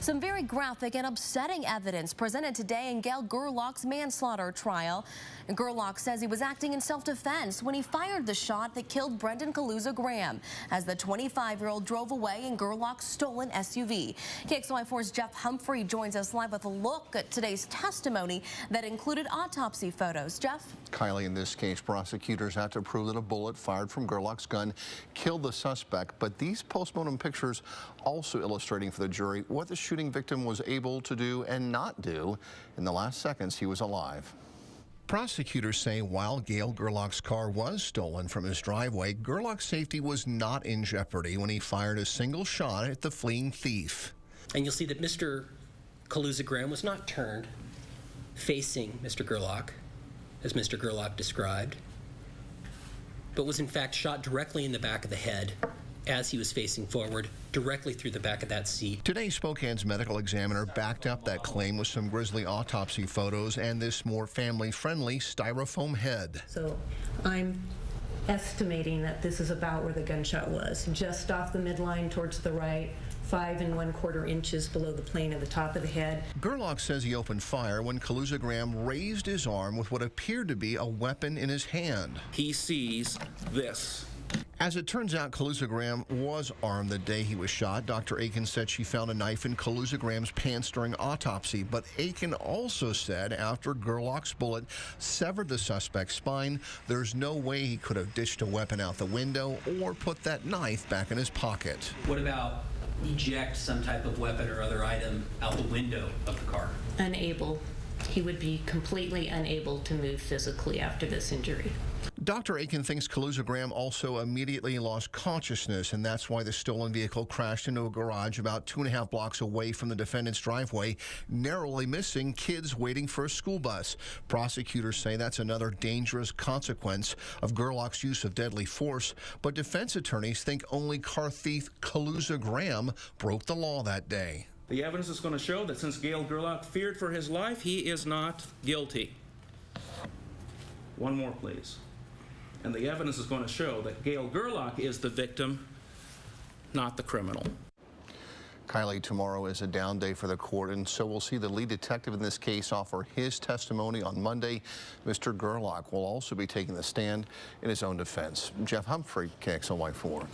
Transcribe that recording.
Some very graphic and upsetting evidence presented today in Gail Gerlach's manslaughter trial. Gerlach says he was acting in self-defense when he fired the shot that killed Brendan Kaluza Graham as the 25-year-old drove away in Gerlach's stolen SUV. KXLY4's Jeff Humphrey joins us live with a look at today's testimony that included autopsy photos. Jeff? Kylie, in this case, prosecutors had to prove that a bullet fired from Gerlach's gun killed the suspect, but these postmortem pictures also illustrating for the jury what the shooting victim was able to do and not do in the last seconds he was alive. Prosecutors say while Gail Gerlach's car was stolen from his driveway, Gerlach's safety was not in jeopardy when he fired a single shot at the fleeing thief. And you'll see that Mr. Kaluza Graham was not turned facing Mr. Gerlach, as Mr. Gerlach described, but was in fact shot directly in the back of the head as he was facing forward, directly through the back of that seat. Today, Spokane's medical examiner backed up that claim with some grisly autopsy photos and this more family-friendly styrofoam head. So I'm estimating that this is about where the gunshot was, just off the midline towards the right, 5 1/4 inches below the plane of the top of the head. Gerlach says he opened fire when Kaluza Graham raised his arm with what appeared to be a weapon in his hand. He sees this. As it turns out, Kaluza Graham was armed the day he was shot. Dr. Aiken said she found a knife in Kaluza Graham's pants during autopsy, but Aiken also said after Gerlach's bullet severed the suspect's spine, there's no way he could have ditched a weapon out the window or put that knife back in his pocket. What about eject some type of weapon or other item out the window of the car? Unable. He would be completely unable to move physically after this injury. Dr. Aiken thinks Kaluza Graham also immediately lost consciousness, and that's why the stolen vehicle crashed into a garage about 2.5 blocks away from the defendant's driveway, narrowly missing kids waiting for a school bus. Prosecutors say that's another dangerous consequence of Gerlach's use of deadly force, but defense attorneys think only car thief Kaluza Graham broke the law that day. The evidence is going to show that since Gail Gerlach feared for his life, he is not guilty. One more, please. And the evidence is going to show that Gail Gerlach is the victim, not the criminal. Kylie, tomorrow is a down day for the court, and so we'll see the lead detective in this case offer his testimony on Monday. Mr. Gerlach will also be taking the stand in his own defense. Jeff Humphrey, KXLY4.